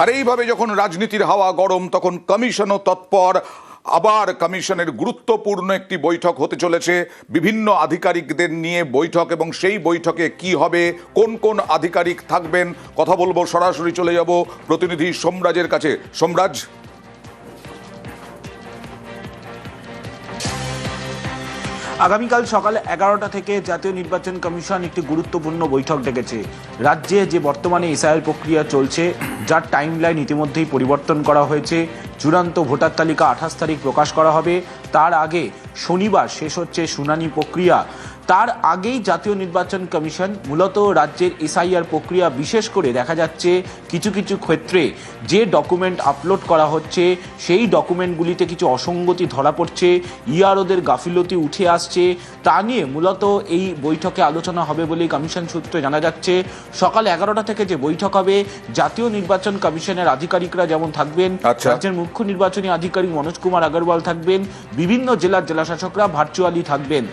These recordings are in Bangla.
আর এইভাবে যখন রাজনীতির হাওয়া গরম তখন কমিশনও তৎপর। আবার কমিশনের গুরুত্বপূর্ণ একটি বৈঠক হতে চলেছে, বিভিন্ন আধিকারিকদের নিয়ে বৈঠক, এবং সেই বৈঠকে কি হবে, কোন কোন আধিকারিক থাকবেন, কথা বলবো। সরাসরি চলে যাব প্রতিনিধি সোমরাজের কাছে। সোমরাজ, আগামীকাল সকাল 11টা থেকে জাতীয় নির্বাচন কমিশন একটি গুরুত্বপূর্ণ বৈঠক ডেকেছে। রাজ্যে যে বর্তমানে এসআইআর প্রক্রিয়া চলছে, যার টাইমলাইন ইতিমধ্যেই পরিবর্তন করা হয়েছে। চূড়ান্ত ভোটার তালিকা 28 তারিখ প্রকাশ করা হবে। তার আগে শনিবার শেষ হচ্ছে শুনানি প্রক্রিয়া। তার আগেই জাতীয় নির্বাচন কমিশন মূলত রাজ্যের এসআইআর প্রক্রিয়া, বিশেষ করে দেখা যাচ্ছে কিছু কিছু ক্ষেত্রে যে ডকুমেন্ট আপলোড করা হচ্ছে সেই ডকুমেন্টগুলিতে কিছু অসঙ্গতি ধরা পড়ছে, ইআরওদের গাফিলতি উঠে আসছে। তা নিয়ে মূলত এই বৈঠকে আলোচনা হবে বলেই কমিশন সূত্রে জানা যাচ্ছে। সকাল 11টা থেকে যে বৈঠক হবে, জাতীয় নির্বাচন কমিশনের আধিকারিকরা যেমন থাকবেন, রাজ্যের মুখ্য নির্বাচনী আধিকারিক মনোজ কুমার আগরওয়াল থাকবেন, বিভিন্ন জেলার জেলাশাসকরা ভার্চুয়ালি থাকবেন।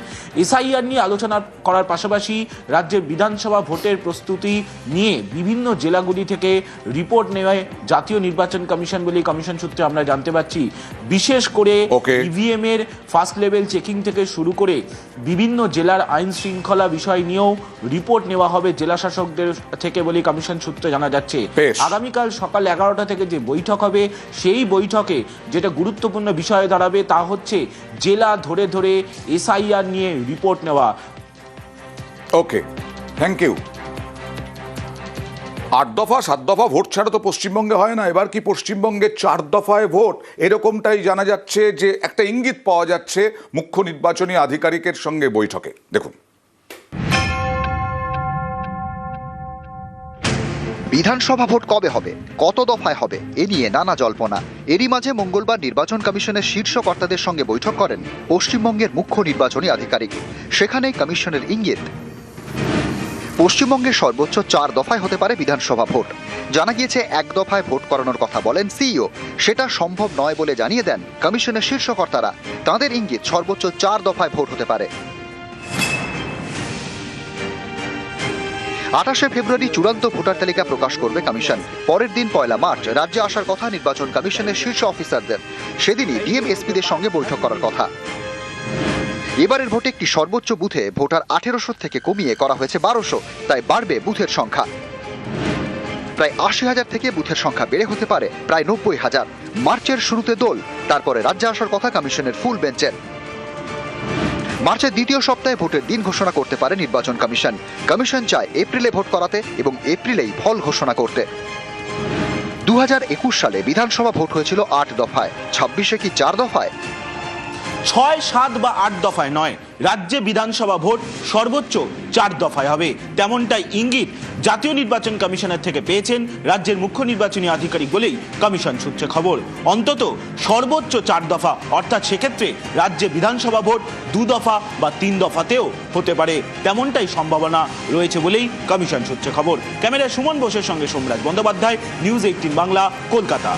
এসআইআর নিয়ে আলোচনা করার পাশাপাশি রাজ্যের বিধানসভা ভোটের প্রস্তুতি নিয়ে বিভিন্ন জেলাগুলি থেকে রিপোর্ট নেওয়ায় জাতীয় নির্বাচন কমিশন বলে কমিশন সূত্রে আমরা জানতে পারছি। বিশেষ করে ইভিএম এর ফার্স্ট লেভেল চেকিং থেকে শুরু করে বিভিন্ন জেলার আইন শৃঙ্খলা বিষয় নিয়েও রিপোর্ট নেওয়া হবে জেলা শাসকদের থেকে বলে কমিশন সূত্রে জানা যাচ্ছে। আগামীকাল সকাল 11টা থেকে যে বৈঠক হবে, সেই বৈঠকে যেটা গুরুত্বপূর্ণ বিষয়ে দাঁড়াবে তা হচ্ছে জেলা ধরে ধরে এসআইআর নিয়ে রিপোর্ট নেওয়া। ওকে, থ্যাংক ইউ। 8 দফা 7 দফা ভোট ছাড়া তো পশ্চিমবঙ্গে হয় না, এবার কি পশ্চিমবঙ্গে 4 দফায় ভোট, এরকমটাই জানা যাচ্ছে, যে একটা ইঙ্গিত পাওয়া যাচ্ছে মুখ্য নির্বাচনী আধিকারিকের সঙ্গে বৈঠকে। দেখুন, বিধানসভা ভোট কবে হবে, কত দফায় হবে, এ নিয়ে নানা জল্পনা। এরই মাঝে মঙ্গলবার নির্বাচন কমিশনের শীর্ষ কর্তাদের সঙ্গে বৈঠক করেন পশ্চিমবঙ্গের মুখ্য নির্বাচনী আধিকারিক। সেখানেই কমিশনের ইঙ্গিত, পশ্চিমবঙ্গের সর্বোচ্চ 4 দফায় হতে পারে বিধানসভা ভোট। জানা গিয়েছে 1 দফায় ভোট করানোর কথা বলেন সিইও, সেটা সম্ভব নয় বলে জানিয়ে দেন কমিশনের শীর্ষ কর্তারা। তাঁদের ইঙ্গিত সর্বোচ্চ 4 দফায় ভোট হতে পারে। 28শে ফেব্রুয়ারি চূড়ান্ত ভোটার তালিকা প্রকাশ করবে কমিশন। পরের দিন 1 মার্চ রাজ্যে আসার কথা নির্বাচন কমিশনের শীর্ষ অফিসারদের। সেদিনই ডিএম এসপিদের সঙ্গে বৈঠক করার কথা। এবারের ভোটে একটি সর্বোচ্চ বুথে ভোটার 1800 থেকে কমিয়ে করা হয়েছে 1200, তাই বাড়বে বুথের সংখ্যা। প্রায় 80,000 থেকে বুথের সংখ্যা বেড়ে হতে পারে প্রায় 90,000। মার্চের শুরুতে দোল, তারপরে রাজ্যে আসার কথা কমিশনের ফুল বেঞ্চের। মার্চের দ্বিতীয় সপ্তাহে ভোটের দিন ঘোষণা করতে পারে নির্বাচন কমিশন। কমিশন চায় এপ্রিলে ভোট করাতে এবং এপ্রিলেই ফল ঘোষণা করতে। 2021 সালে বিধানসভা ভোট হয়েছিল 8 দফায়, 26-এ কি 4 দফায়? 6, 7 বা 8 দফায় নয়, রাজ্যে বিধানসভা ভোট সর্বোচ্চ 4 দফায় হবে, তেমনটাই ইঙ্গিত জাতীয় নির্বাচন কমিশনের থেকে পেয়েছেন রাজ্যের মুখ্য নির্বাচনী আধিকারিক বলেই কমিশন সূত্রে খবর। অন্তত সর্বোচ্চ 4 দফা, অর্থাৎ সেক্ষেত্রে রাজ্যে বিধানসভা ভোট 2 দফা বা 3 দফাতেও হতে পারে, তেমনটাই সম্ভাবনা রয়েছে বলেই কমিশন সূত্রে খবর। ক্যামেরায় সুমন বোসের সঙ্গে সোমরাজ বন্দ্যোপাধ্যায়, নিউজ 18 বাংলা, কলকাতা।